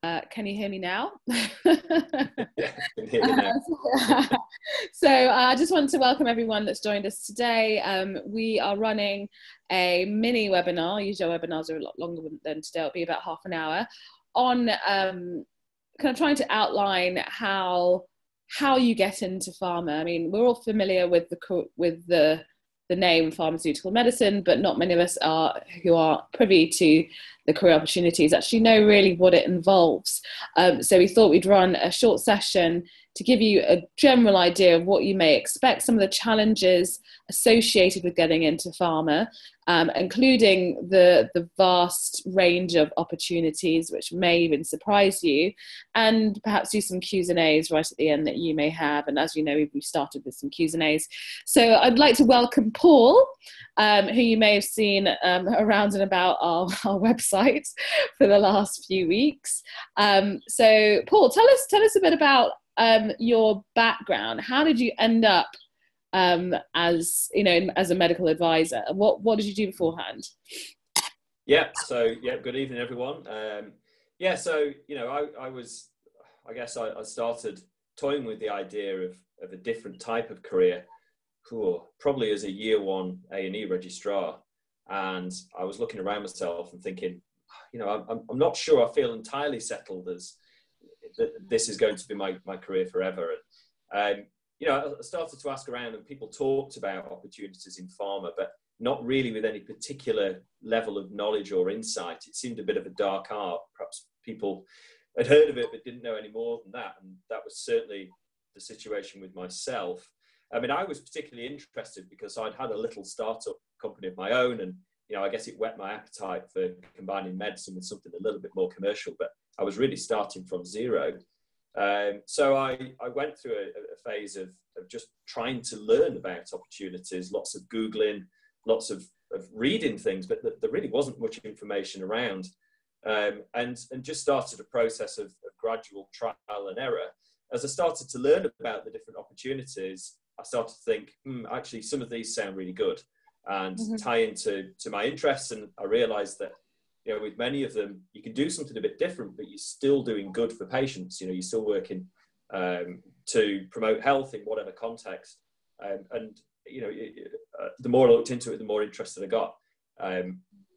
Can you hear me now? Yeah, I can hear you now. So I just wanted to welcome everyone that's joined us today. We are running a mini webinar. Usually our webinars are a lot longer than today. It'll be about half an hour on kind of trying to outline how you get into pharma. I mean, we're all familiar with the name pharmaceutical medicine, but not many of us who are privy to the career opportunities actually know really what it involves. So we thought we'd run a short session to give you a general idea of what you may expect, some of the challenges associated with getting into pharma, including the vast range of opportunities which may even surprise you, and perhaps do some Q's and A's right at the end that you may have. And as you know, we started with some Q's and A's. So I'd like to welcome Paul, who you may have seen around and about our website for the last few weeks. So Paul, tell us a bit about your background. How did you end up as a medical advisor? What did you do beforehand? Good evening, everyone. I started toying with the idea of a different type of career, probably as a year one A&E registrar. And I was looking around myself and thinking, I'm not sure I feel entirely settled as this is going to be my career forever. And, I started to ask around, and people talked about opportunities in pharma, but not really with any particular level of knowledge or insight. It seemed a bit of a dark art. Perhaps people had heard of it, but didn't know any more than that. And that was certainly the situation with myself. I mean, I was particularly interested because I'd had a little startup company of my own, and I guess it whet my appetite for combining medicine with something a little bit more commercial, but I was really starting from zero. So I went through a phase of just trying to learn about opportunities, lots of Googling, lots of reading things, but there really wasn't much information around, and just started a process of gradual trial and error. As I started to learn about the different opportunities, I started to think, actually, some of these sound really good and tie into my interests. And I realized that, with many of them, you can do something a bit different, but you're still doing good for patients. You're still working to promote health in whatever context. The more I looked into it, the more interested I got.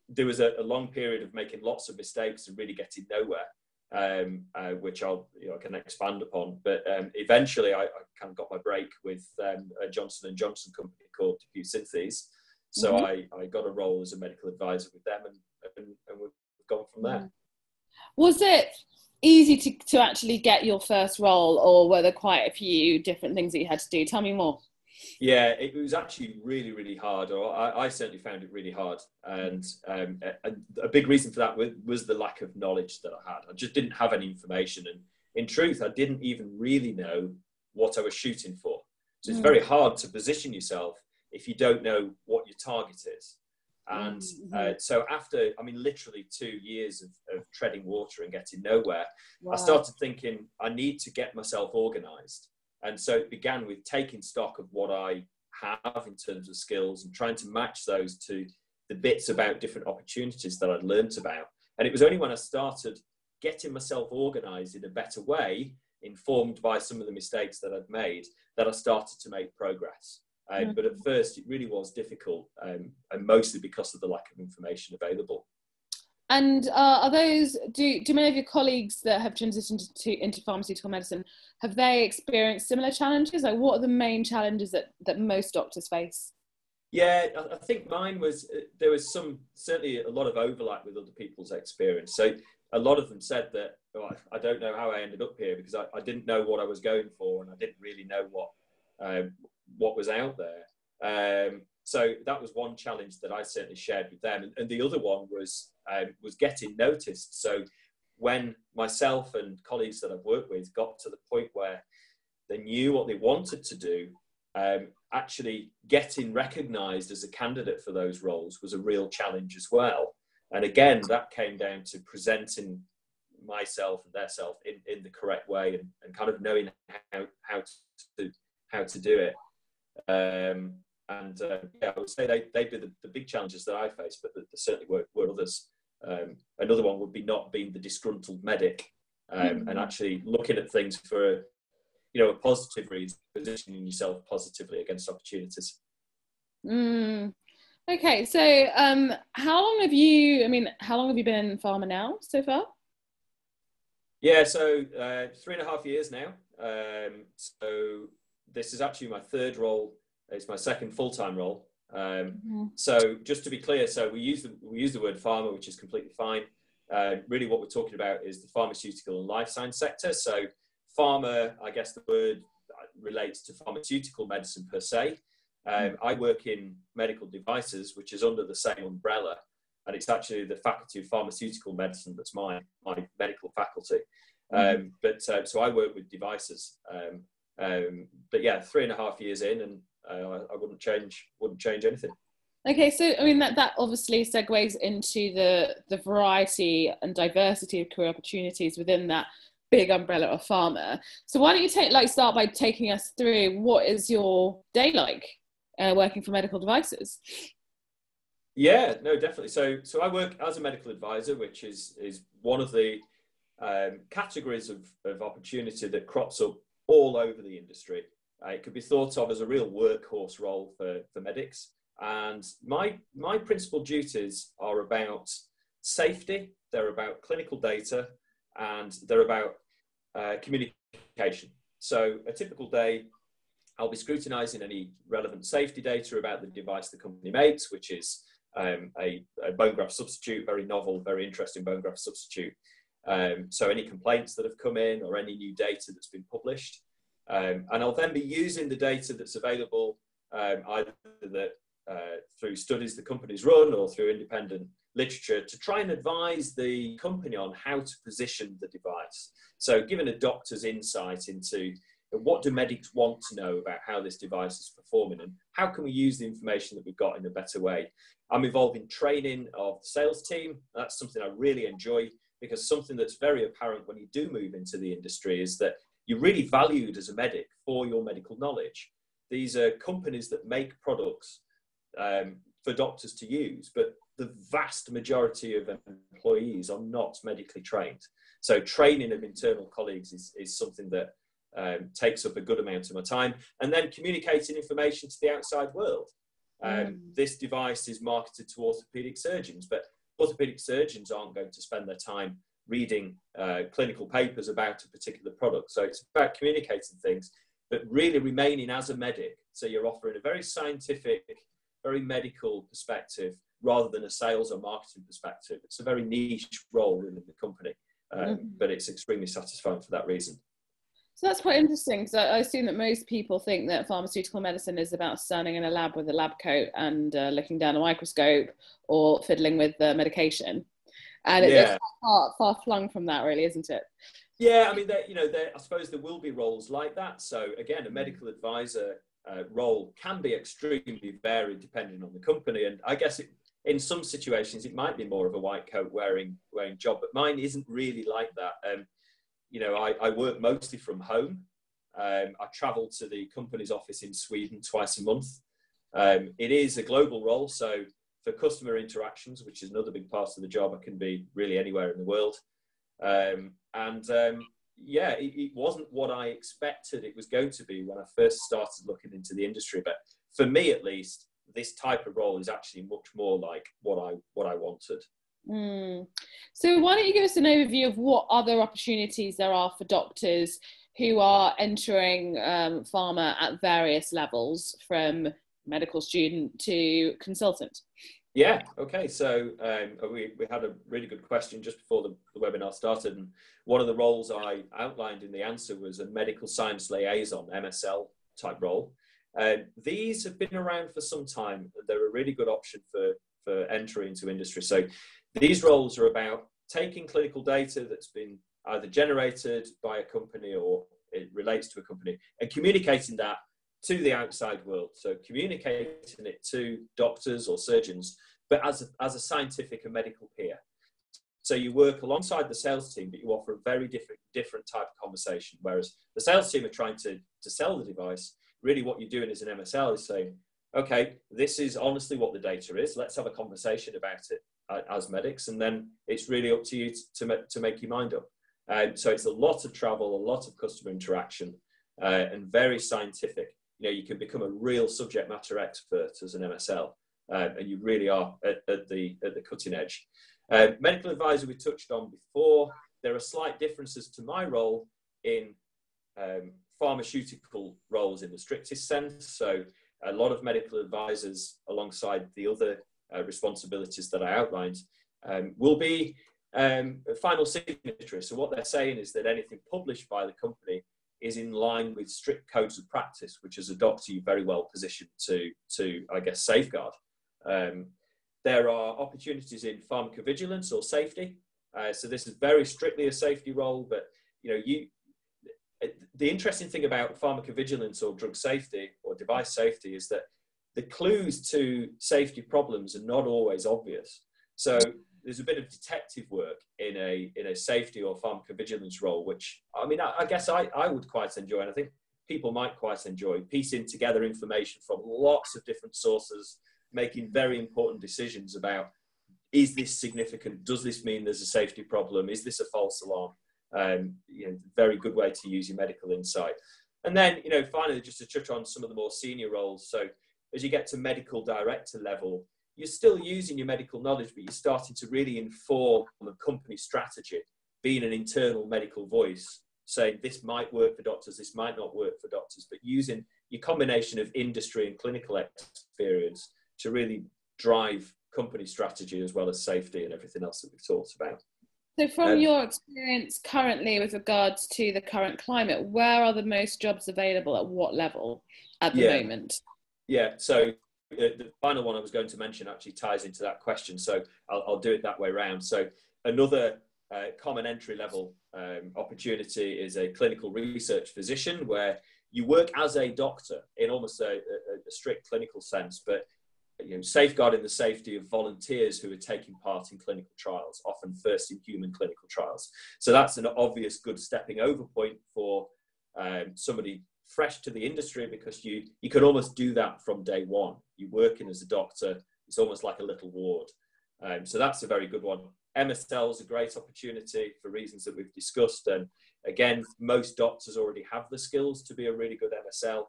There was a long period of making lots of mistakes and really getting nowhere, which I can expand upon. But eventually, I kind of got my break with a Johnson & Johnson company called Diffuse Synthese. So I got a role as a medical advisor with them, and we've gone from there. Was it easy to actually get your first role, or were there quite a few different things that you had to do? Tell me more. Yeah, it was actually really, really hard, or I certainly found it really hard. And a big reason for that was the lack of knowledge that I had. I just didn't have any information. And in truth, I didn't even really know what I was shooting for. So it's very hard to position yourself if you don't know what your target is. And so after, literally 2 years of treading water and getting nowhere, I started thinking I need to get myself organized. And so it began with taking stock of what I have in terms of skills and trying to match those to the bits about different opportunities that I'd learned about. And it was only when I started getting myself organized in a better way, informed by some of the mistakes that I'd made, that I started to make progress. But at first, it really was difficult, and mostly because of the lack of information available. And do many of your colleagues that have transitioned into pharmaceutical medicine, have they experienced similar challenges? Like, what are the main challenges that most doctors face? Yeah, I think mine was, there was certainly a lot of overlap with other people's experience. So a lot of them said that, I don't know how I ended up here because I didn't know what I was going for, and I didn't really know what was out there. So that was one challenge that I certainly shared with them. And the other one was getting noticed. So when myself and colleagues that I've worked with got to the point where they knew what they wanted to do, actually getting recognised as a candidate for those roles was a real challenge as well. And again, that came down to presenting myself and their self in the correct way, and kind of knowing how to do it. I would say they'd be the big challenges that I faced, but there certainly were others. Another one would be not being the disgruntled medic and actually looking at things for a positive reason, positioning yourself positively against opportunities. Okay, so how long have you been in pharma now so far? Yeah, so 3.5 years now. So this is actually my third role. It's my second full-time role. So just to be clear, so we use the word pharma, which is completely fine. Really what we're talking about is the pharmaceutical and life science sector. So pharma, I guess the word relates to pharmaceutical medicine per se. I work in medical devices, which is under the same umbrella, and it's actually the Faculty of Pharmaceutical Medicine that's my medical faculty. So I work with devices. But yeah, 3.5 years in, and I wouldn't change anything. Okay, so I mean that obviously segues into the variety and diversity of career opportunities within that big umbrella of pharma. So why don't you start by taking us through what is your day like working for medical devices? Yeah, no, definitely. So I work as a medical advisor, which is one of the categories of opportunity that crops up all over the industry. It could be thought of as a real workhorse role for medics. And my principal duties are about safety, they're about clinical data, and they're about communication. So a typical day, I'll be scrutinising any relevant safety data about the device the company makes, which is a bone graft substitute, very novel, very interesting bone graft substitute. So any complaints that have come in or any new data that's been published. And I'll then be using the data that's available either through studies the company's run or through independent literature to try and advise the company on how to position the device. So giving a doctor's insight into what do medics want to know about how this device is performing and how can we use the information that we've got in a better way. I'm involved in training of the sales team. That's something I really enjoy, because something that's very apparent when you do move into the industry is that you're really valued as a medic for your medical knowledge. These are companies that make products for doctors to use, but the vast majority of employees are not medically trained. So training of internal colleagues is something that takes up a good amount of my time, and then communicating information to the outside world. This device is marketed to orthopedic surgeons, but orthopedic surgeons aren't going to spend their time reading clinical papers about a particular product. So it's about communicating things, but really remaining as a medic. So you're offering a very scientific, very medical perspective rather than a sales or marketing perspective. It's a very niche role within the company, but it's extremely satisfying for that reason. So that's quite interesting, because I assume that most people think that pharmaceutical medicine is about standing in a lab with a lab coat and looking down a microscope or fiddling with medication. And it's far flung from that, really, isn't it? Yeah, I mean, I suppose there will be roles like that. So again, a medical advisor role can be extremely varied depending on the company. And I guess in some situations, it might be more of a white coat wearing job, but mine isn't really like that. I work mostly from home. I travel to the company's office in Sweden twice a month. It is a global role, so for customer interactions, which is another big part of the job, I can be really anywhere in the world. It wasn't what I expected it was going to be when I first started looking into the industry. But for me, at least, this type of role is actually much more like what I wanted. So why don't you give us an overview of what other opportunities there are for doctors who are entering pharma at various levels, from medical student to consultant? Yeah, okay. So we had a really good question just before the webinar started, and one of the roles I outlined in the answer was a medical science liaison, MSL type role. These have been around for some time. They're a really good option for entry into industry. So these roles are about taking clinical data that's been either generated by a company or it relates to a company and communicating that to the outside world. So communicating it to doctors or surgeons, but as a scientific and medical peer. So you work alongside the sales team, but you offer a very different type of conversation. Whereas the sales team are trying to sell the device, really what you're doing as an MSL is saying, okay, this is honestly what the data is. Let's have a conversation about it as medics, and then it's really up to you to make your mind up. So it's a lot of travel, a lot of customer interaction, and very scientific. You know, you can become a real subject matter expert as an MSL, and you really are at the cutting edge. Medical advisor we touched on before. There are slight differences to my role in pharmaceutical roles in the strictest sense. So a lot of medical advisors, alongside the other responsibilities that I outlined, will be final signatories. So what they're saying is that anything published by the company is in line with strict codes of practice, which as a doctor you're very well positioned to I guess, safeguard. There are opportunities in pharmacovigilance or safety. So this is very strictly a safety role, but you know, the interesting thing about pharmacovigilance or drug safety or device safety is that the clues to safety problems are not always obvious. So there's a bit of detective work in a safety or pharmacovigilance role, which I mean, I guess I would quite enjoy, and I think people might quite enjoy piecing together information from lots of different sources, making very important decisions about, is this significant? Does this mean there's a safety problem? Is this a false alarm? You know, very good way to use your medical insight. And then, you know, finally, just to touch on some of the more senior roles. So as you get to medical director level, you're still using your medical knowledge, but you're starting to really inform the company strategy, being an internal medical voice, saying this might work for doctors, this might not work for doctors, but using your combination of industry and clinical experience to really drive company strategy as well as safety and everything else that we've talked about. So from your experience currently with regards to the current climate, where are the most jobs available at what level at the moment? Yeah, so the final one I was going to mention actually ties into that question. So I'll do it that way around. So another common entry level opportunity is a clinical research physician, where you work as a doctor in almost a strict clinical sense, but you know, safeguarding the safety of volunteers who are taking part in clinical trials, often first in human clinical trials. So that's an obvious good stepping over point for somebody fresh to the industry, because you can almost do that from day one. You're working as a doctor, it's almost like a little ward. So that's a very good one. MSL is a great opportunity for reasons that we've discussed. And again, most doctors already have the skills to be a really good MSL.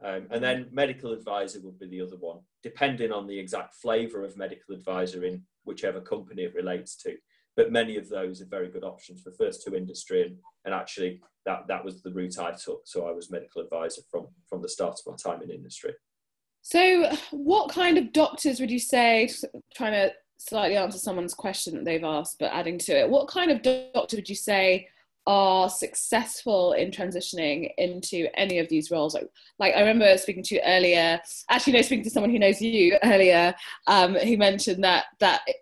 And then medical advisor would be the other one, depending on the exact flavour of medical advisor in whichever company it relates to. But many of those are very good options for first to industry. And actually, that was the route I took. So I was medical advisor from the start of my time in industry. So what kind of doctors would you say, trying to slightly answer someone's question that they've asked, but adding to it, what kind of doctor would you say are successful in transitioning into any of these roles? Like I remember speaking to you earlier, speaking to someone who knows you earlier, who mentioned that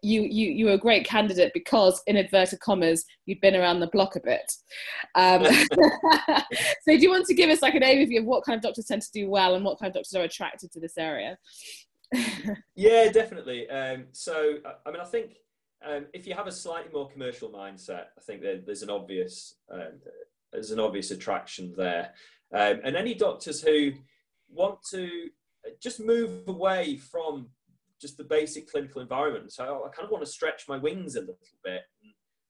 you were a great candidate because, in inverted commas, you'd been around the block a bit. So do you want to give us like an overview of what kind of doctors tend to do well and what kind of doctors are attracted to this area? Yeah, definitely. So, I mean, I think if you have a slightly more commercial mindset, I think there's an obvious attraction there. And any doctors who want to just move away from just the basic clinical environment. So I kind of want to stretch my wings a little bit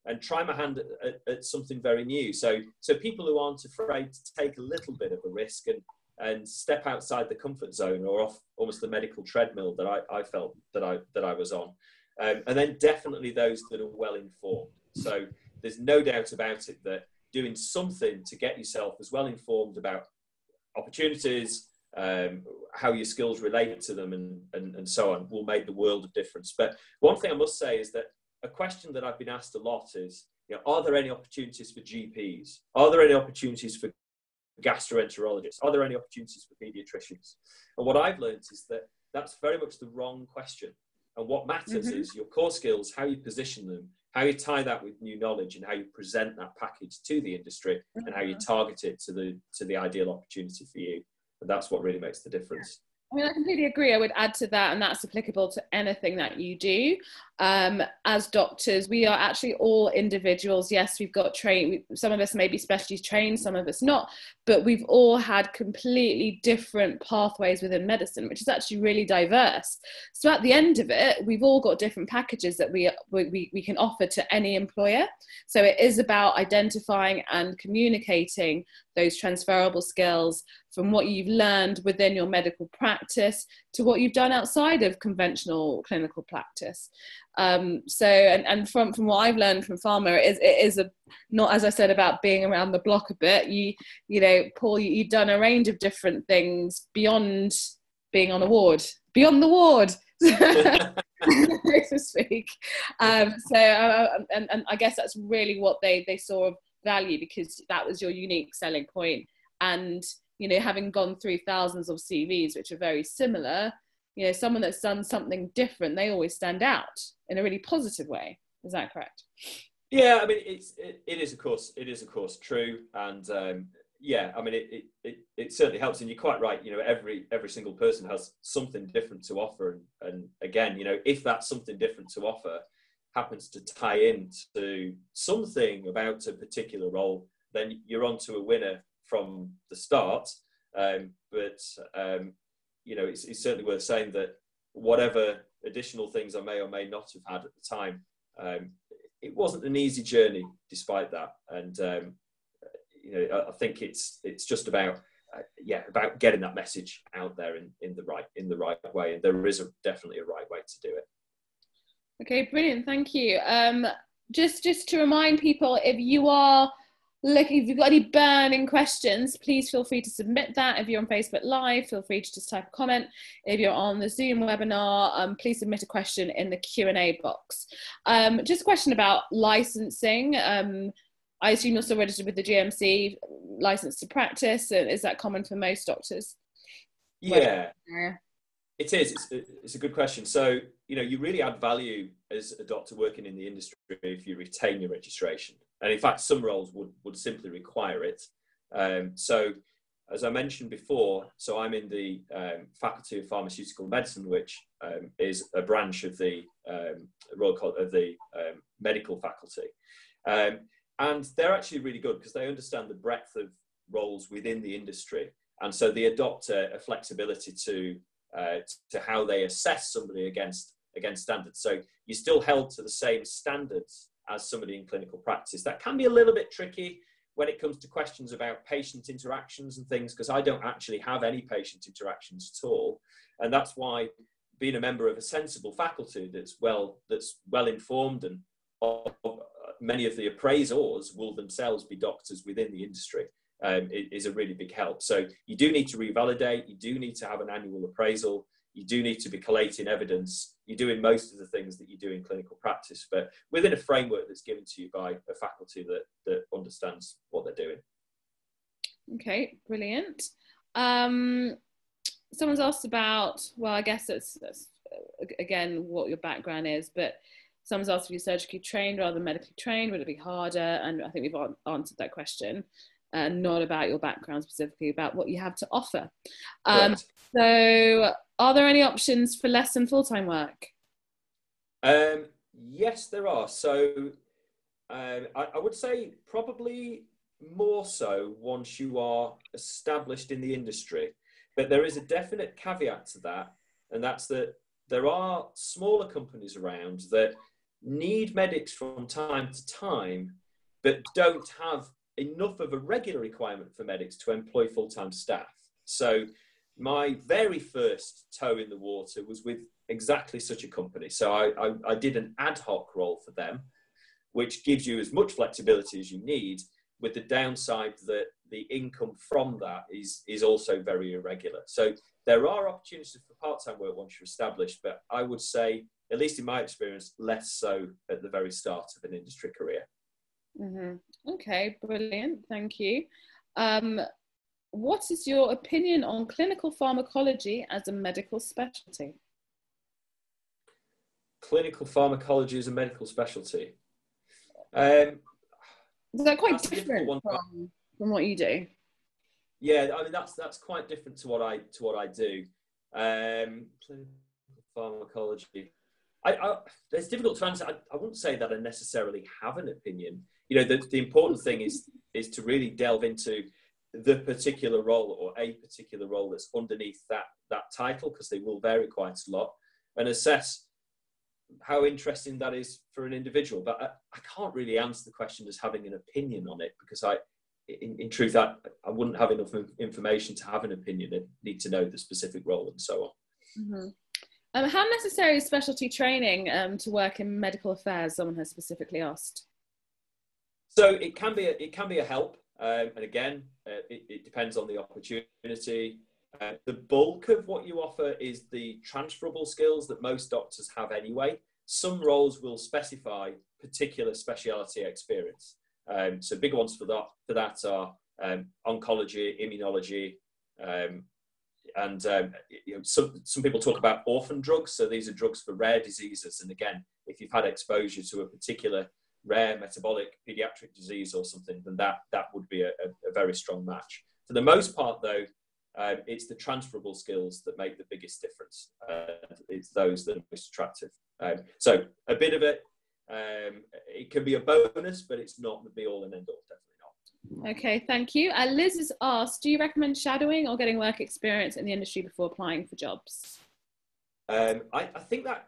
and try my hand at something very new. So people who aren't afraid to take a little bit of a risk and step outside the comfort zone or off almost the medical treadmill that I felt that I was on. And then definitely those that are well informed. So there's no doubt about it that doing something to get yourself as well informed about opportunities, how your skills relate to them and so on will make the world of difference. But one thing I must say is that a question that I've been asked a lot is, are there any opportunities for GPs? Are there any opportunities for gastroenterologists? Are there any opportunities for paediatricians? And what I've learned is that that's very much the wrong question. And what matters is your core skills, how you position them, how you tie that with new knowledge, and how you present that package to the industry, and how you target it to the ideal opportunity for you. And that's what really makes the difference. I mean, I completely agree. I would add to that, and that's applicable to anything that you do. as doctors, we are actually all individuals. Yes, we've got trained, some of us may be specially trained, some of us not, but we've all had completely different pathways within medicine, which is actually really diverse. So at the end of it, we've all got different packages that we can offer to any employer. So it is about identifying and communicating those transferable skills from what you've learned within your medical practice to what you've done outside of conventional clinical practice. And from what I've learned from Pharma, it is not, as I said, about being around the block a bit. You know, Paul, you've done a range of different things beyond being on a ward, beyond the ward, so to speak. And I guess that's really what they saw of value, because that was your unique selling point. And, you know, having gone through thousands of CVs, which are very similar, you know, someone that's done something different, they always stand out in a really positive way. Is that correct? Yeah, I mean, it is of course true, and yeah, I mean, it certainly helps, and you're quite right. You know, every single person has something different to offer, and again, you know, if that something different to offer happens to tie into something about a particular role, then you're on to a winner from the start. You know, it's certainly worth saying that whatever additional things I may or may not have had at the time, it wasn't an easy journey despite that. And, you know, I think it's just about, about getting that message out there in the right way. And there is definitely a right way to do it. Okay, brilliant. Thank you. Just to remind people, if you've got any burning questions, please feel free to submit that. If you're on Facebook Live, feel free to just type a comment. If you're on the Zoom webinar, please submit a question in the Q&A box. Just a question about licensing. I assume you're still registered with the GMC, licensed to practice. Is that common for most doctors? Yeah. It is. It's a good question. So, you know, you really add value as a doctor working in the industry if you retain your registration. And in fact, some roles would simply require it. So, as I mentioned before, so I'm in the Faculty of Pharmaceutical Medicine, which is a branch of the Royal College of the Medical Faculty. And they're actually really good because they understand the breadth of roles within the industry. And so they adopt a flexibility to how they assess somebody against standards. So you're still held to the same standards as somebody in clinical practice. That can be a little bit tricky when it comes to questions about patient interactions and things, because I don't actually have any patient interactions at all. And that's why being a member of a sensible faculty that's well informed, and many of the appraisers will themselves be doctors within the industry, is a really big help. So you do need to revalidate, you do need to have an annual appraisal, you do need to be collating evidence, you're doing most of the things that you do in clinical practice, but within a framework that's given to you by a faculty that understands what they're doing. Okay, brilliant. Someone's asked about, well, I guess that's again what your background is, but someone's asked if you're surgically trained rather than medically trained, would it be harder? And I think we've answered that question. Not about your background specifically, about what you have to offer. So are there any options for less than full-time work? Yes, there are. So I would say probably more so once you are established in the industry. But there is a definite caveat to that, and that's that there are smaller companies around that need medics from time to time, but don't have enough of a regular requirement for medics to employ full-time staff. So my very first toe in the water was with exactly such a company. So I did an ad hoc role for them, which gives you as much flexibility as you need, with the downside that the income from that is also very irregular. So there are opportunities for part-time work once you're established, but I would say, at least in my experience, less so at the very start of an industry career. Mm-hmm. Okay, brilliant. Thank you. What is your opinion on clinical pharmacology as a medical specialty? Clinical pharmacology as a medical specialty. Is that quite different from what you do? Yeah, I mean that's quite different to what I do. Clinical pharmacology. It's difficult to answer. I wouldn't say that I necessarily have an opinion. The important thing is to really delve into the particular role or a particular role that's underneath that title, because they will vary quite a lot, and assess how interesting that is for an individual. But I can't really answer the question as having an opinion on it, because in truth, I wouldn't have enough information to have an opinion. I need to know the specific role and so on. Mm-hmm. How necessary is specialty training to work in medical affairs? Someone has specifically asked. So it can be a help, and again, it depends on the opportunity. The bulk of what you offer is the transferable skills that most doctors have anyway. Some roles will specify particular specialty experience. So big ones for that are oncology, immunology, and some people talk about orphan drugs. So these are drugs for rare diseases. And again, if you've had exposure to a particular rare metabolic pediatric disease or something, then that would be a very strong match. For the most part, though, it's the transferable skills that make the biggest difference. It's those that are most attractive. So a bit of it, it can be a bonus, but it's not the be-all and end-all, definitely not. Okay, thank you. Liz has asked, do you recommend shadowing or getting work experience in the industry before applying for jobs? I think that,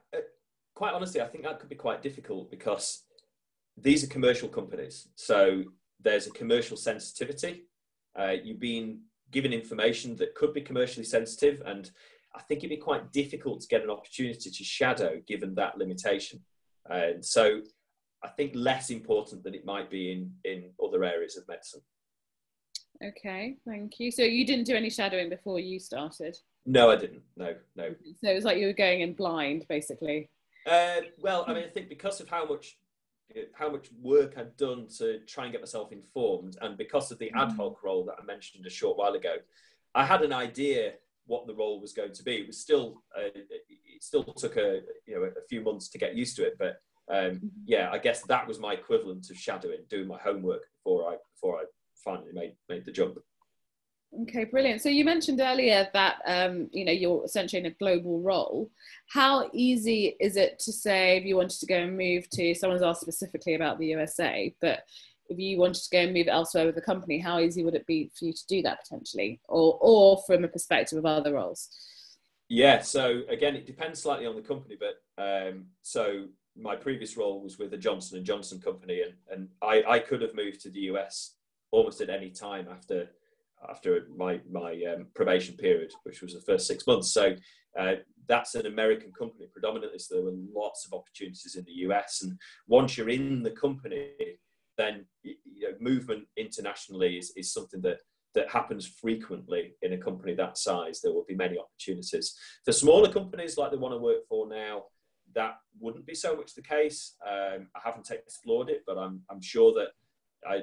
quite honestly, I think that could be quite difficult, because these are commercial companies. So there's a commercial sensitivity. You've been given information that could be commercially sensitive, and I think it'd be quite difficult to get an opportunity to shadow given that limitation. So I think less important than it might be in other areas of medicine. Okay, thank you. So you didn't do any shadowing before you started? No, I didn't. No. So it was like you were going in blind, basically? Well, I mean, I think because of how much work I'd done to try and get myself informed, and because of the ad hoc role that I mentioned a short while ago, I had an idea what the role was going to be. It was still, it still took a few months to get used to it, but yeah, I guess that was my equivalent of shadowing, doing my homework before I finally made the jump. Okay, brilliant. So you mentioned earlier that you're essentially in a global role. How easy is it to say, if you wanted to go and move to, someone's asked specifically about the USA, but if you wanted to go and move elsewhere with the company, how easy would it be for you to do that potentially, or from a perspective of other roles? Yeah, so again, it depends slightly on the company, but so my previous role was with the Johnson & Johnson company, and I could have moved to the US almost at any time after my probation period, which was the first 6 months. So that's an American company predominantly, so there were lots of opportunities in the US. And once you're in the company, then movement internationally is something that happens frequently in a company that size. There will be many opportunities. For smaller companies like the one I work for now, that wouldn't be so much the case. I haven't explored it, but I'm sure that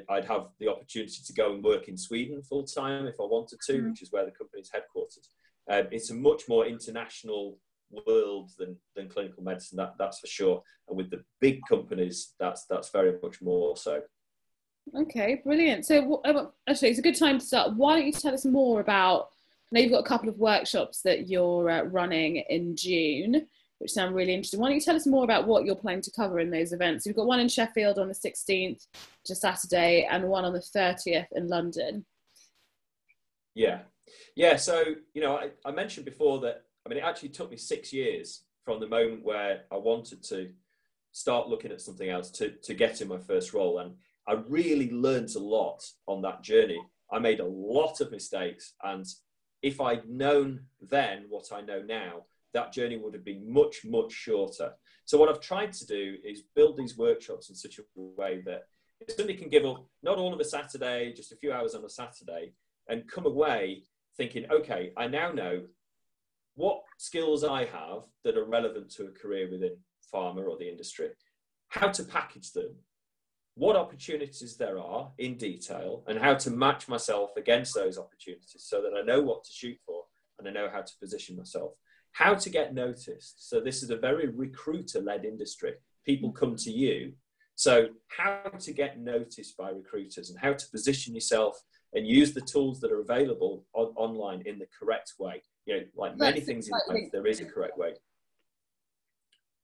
I'd have the opportunity to go and work in Sweden full time if I wanted to, which is where the company's headquartered. It's a much more international world than clinical medicine, that's for sure. And with the big companies, that's very much more so. Okay, brilliant. So actually, it's a good time to start. Why don't you tell us more about, I know you've got a couple of workshops that you're running in June, which sound really interesting. Why don't you tell us more about what you're planning to cover in those events? You've got one in Sheffield on the 16th, just Saturday, and one on the 30th in London. Yeah. So, I mentioned before that, it actually took me 6 years from the moment where I wanted to start looking at something else to get in my first role. And I really learned a lot on that journey. I made a lot of mistakes. And if I'd known then what I know now, that journey would have been much, much shorter. So what I've tried to do is build these workshops in such a way that somebody can give up not all of a Saturday, just a few hours on a Saturday, and come away thinking, okay, I now know what skills I have that are relevant to a career within pharma or the industry, how to package them, what opportunities there are in detail, and how to match myself against those opportunities so that I know what to shoot for and I know how to position myself. How to get noticed. So this is a very recruiter-led industry. People come to you. So how to get noticed by recruiters and how to position yourself and use the tools that are available online in the correct way. Like many things in life, there is a correct way.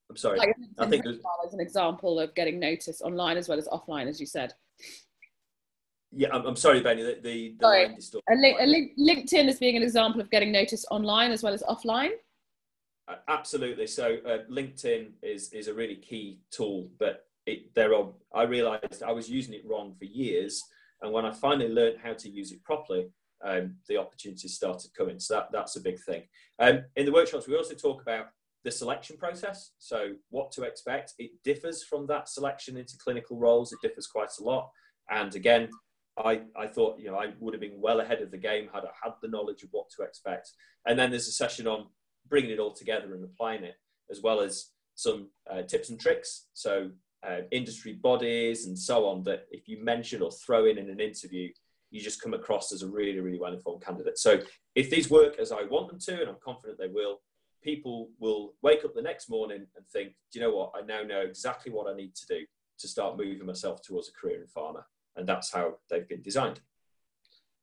I'm sorry. Like I LinkedIn think profile as an example of getting noticed online as well as offline, as you said. yeah, I'm sorry, Benny. The Sorry, line distorted. LinkedIn as being an example of getting noticed online as well as offline. Absolutely. So LinkedIn is a really key tool, but I realized I was using it wrong for years. And when I finally learned how to use it properly, the opportunities started coming. So that's a big thing. In the workshops, we also talk about the selection process. So what to expect. It differs from that selection into clinical roles. It differs quite a lot. And again, I thought, I would have been well ahead of the game had I had the knowledge of what to expect. And then there's a session on bringing it all together and applying it, as well as some tips and tricks. So industry bodies and so on, that if you mention or throw in an interview, you just come across as a really, really well-informed candidate. So if these work as I want them to, and I'm confident they will, people will wake up the next morning and think, do you know what? I now know exactly what I need to do to start moving myself towards a career in pharma. And that's how they've been designed.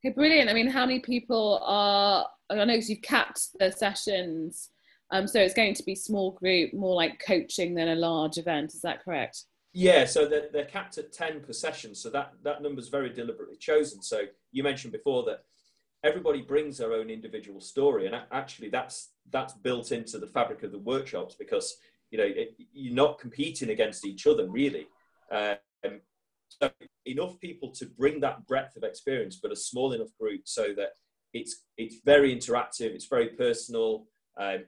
Okay, brilliant. I mean, how many people are, I know because you've capped the sessions, so it's going to be small group, more like coaching than a large event. Is that correct? Yeah, so they're capped at 10 per session. So that number's very deliberately chosen. So you mentioned before that everybody brings their own individual story. And actually that's built into the fabric of the workshops, because, you're not competing against each other really. So enough people to bring that breadth of experience, but a small enough group so that it's very interactive, it's very personal.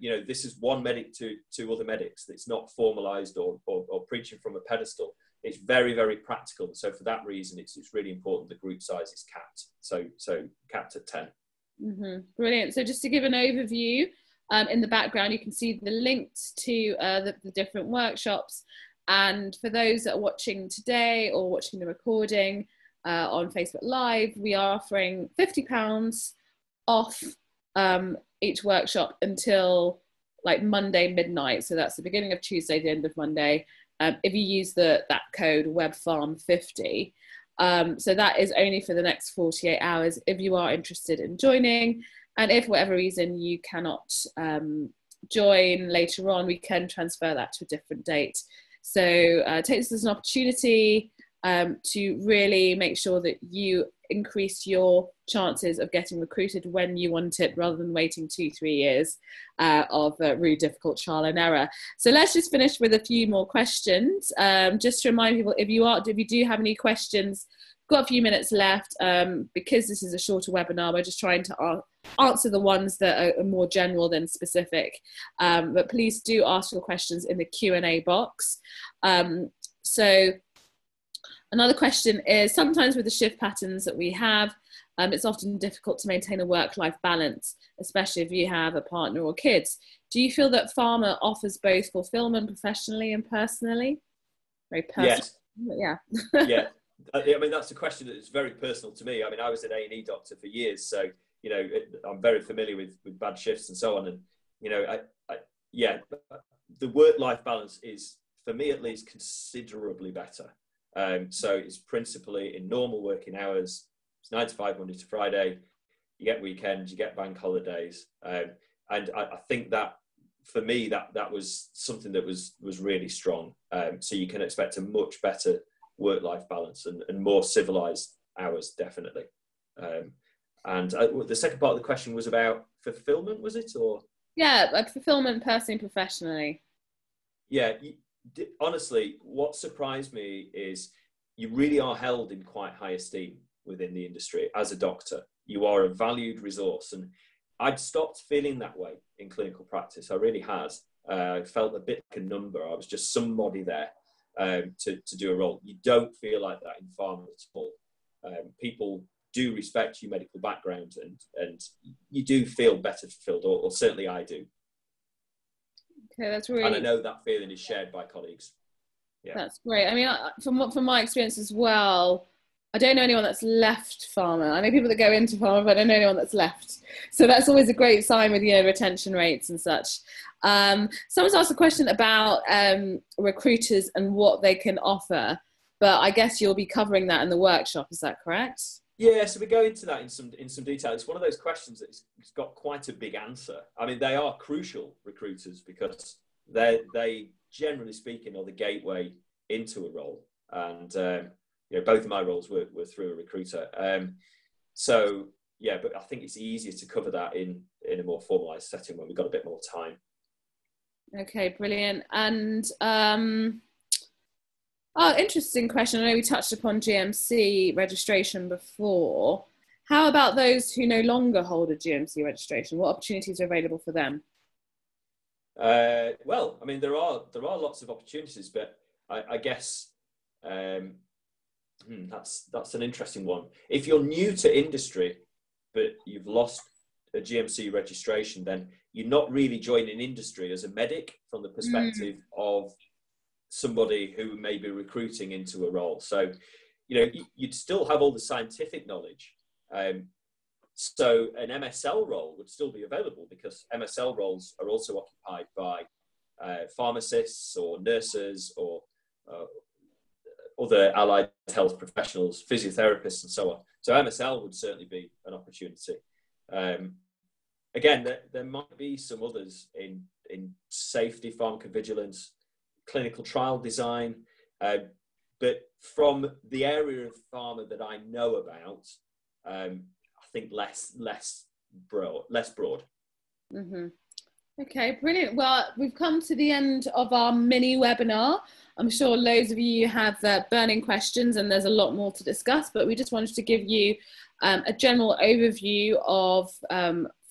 This is one medic to other medics. It's not formalized or preaching from a pedestal. It's very, very practical. So for that reason, it's really important the group size is capped. So capped at 10. Mm-hmm. Brilliant. So just to give an overview, in the background, you can see the links to the different workshops. And for those that are watching today or watching the recording on Facebook Live, we are offering £50 off each workshop until like Monday midnight. So that's the beginning of Tuesday, the end of Monday. If you use that code WebPharm50. So that is only for the next 48 hours if you are interested in joining. And if for whatever reason you cannot join later on, we can transfer that to a different date. So take this as an opportunity to really make sure that you increase your chances of getting recruited when you want it, rather than waiting 2-3 years of really difficult trial and error. So let's just finish with a few more questions. Just to remind people, if you do have any questions, got a few minutes left. Because this is a shorter webinar, we're just trying to answer the ones that are more general than specific. But please do ask your questions in the Q&A box. So another question is, sometimes with the shift patterns that we have, it's often difficult to maintain a work-life balance, especially if you have a partner or kids. Do you feel that Pharma offers both fulfillment professionally and personally? Very personal. Yes. Yeah. Yeah. I mean, that's a question that is very personal to me. I mean, I was an A&E doctor for years, so, I'm very familiar with bad shifts and so on. And, the work-life balance is, for me at least, considerably better. So it's principally in normal working hours. It's 9 to 5, Monday to Friday. You get weekends, you get bank holidays. And I think that, for me, that was something that was really strong. So you can expect a much better work-life balance and more civilized hours, definitely. And the second part of the question was about fulfillment, was it? Or yeah, fulfillment personally and professionally. Yeah, honestly, what surprised me is you really are held in quite high esteem within the industry as a doctor. You are a valued resource, and I'd stopped feeling that way in clinical practice. I really had. I felt a bit like a number. I was just somebody there to do a role. You don't feel like that in pharma at all. People do respect your medical background, and you do feel better fulfilled, or certainly I do. Okay, that's really. And I know that feeling is shared by colleagues. Yeah, that's great. I mean, from my experience as well, I don't know anyone that's left pharma. I know people that go into pharma, but I don't know anyone that's left. So that's always a great sign with retention rates and such. Someone's asked a question about recruiters and what they can offer, but I guess you'll be covering that in the workshop. Is that correct? Yeah, so we go into that in some detail. It's one of those questions that's got quite a big answer. I mean, they are crucial, recruiters, because they generally speaking, are the gateway into a role. And both of my roles were through a recruiter. So yeah, but I think it's easier to cover that in a more formalised setting when we've got a bit more time. Okay, brilliant. And interesting question. I know we touched upon GMC registration before. How about those who no longer hold a GMC registration? What opportunities are available for them? Well, I mean, there are lots of opportunities, but I guess that's an interesting one. If you're new to industry, but you've lost a GMC registration, then you're not really joining industry as a medic from the perspective of somebody who may be recruiting into a role. So, you'd still have all the scientific knowledge. So an MSL role would still be available, because MSL roles are also occupied by pharmacists or nurses or other allied health professionals, physiotherapists and so on. So MSL would certainly be an opportunity. Again, there might be some others in safety, pharmacovigilance, clinical trial design, but from the area of pharma that I know about, I think less broad. Mm-hmm. Okay, brilliant. Well, we've come to the end of our mini webinar. I'm sure loads of you have burning questions, and there's a lot more to discuss, but we just wanted to give you a general overview of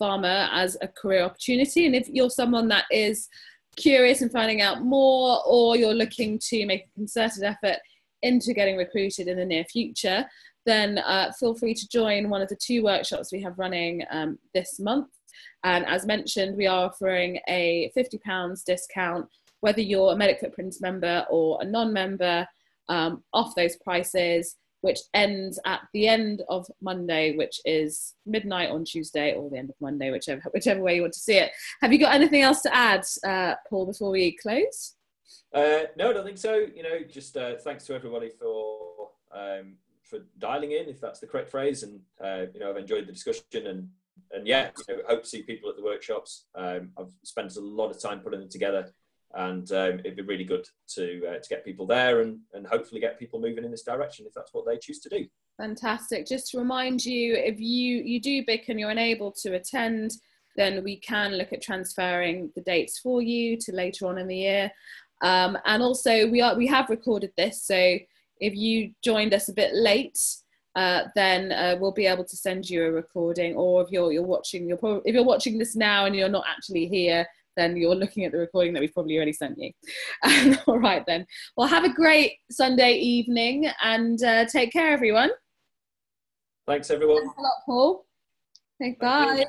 pharma as a career opportunity. And if you're someone that is curious and finding out more, or you're looking to make a concerted effort into getting recruited in the near future, then feel free to join one of the 2 workshops we have running this month. And as mentioned, we are offering a £50 discount, whether you're a Medic Footprints member or a non-member, off those prices, which ends at the end of Monday, which is midnight on Tuesday, or the end of Monday, whichever way you want to see it. Have you got anything else to add, Paul, before we close? No, I don't think so. Just thanks to everybody for dialing in, if that's the correct phrase, and I've enjoyed the discussion, and yeah, hope to see people at the workshops. I've spent a lot of time putting them together, and it'd be really good to get people there and hopefully get people moving in this direction if that's what they choose to do. Fantastic. Just to remind you, if you do BIC and you're unable to attend, then we can look at transferring the dates for you to later on in the year. And also we have recorded this, so if you joined us a bit late, then we'll be able to send you a recording. Or if you're watching this now and you're not actually here, then you're looking at the recording that we've probably already sent you. All right then. Well, have a great Sunday evening, and take care, everyone. Thanks, everyone. Thanks a lot, Paul. Okay, bye.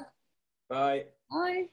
Bye. Bye.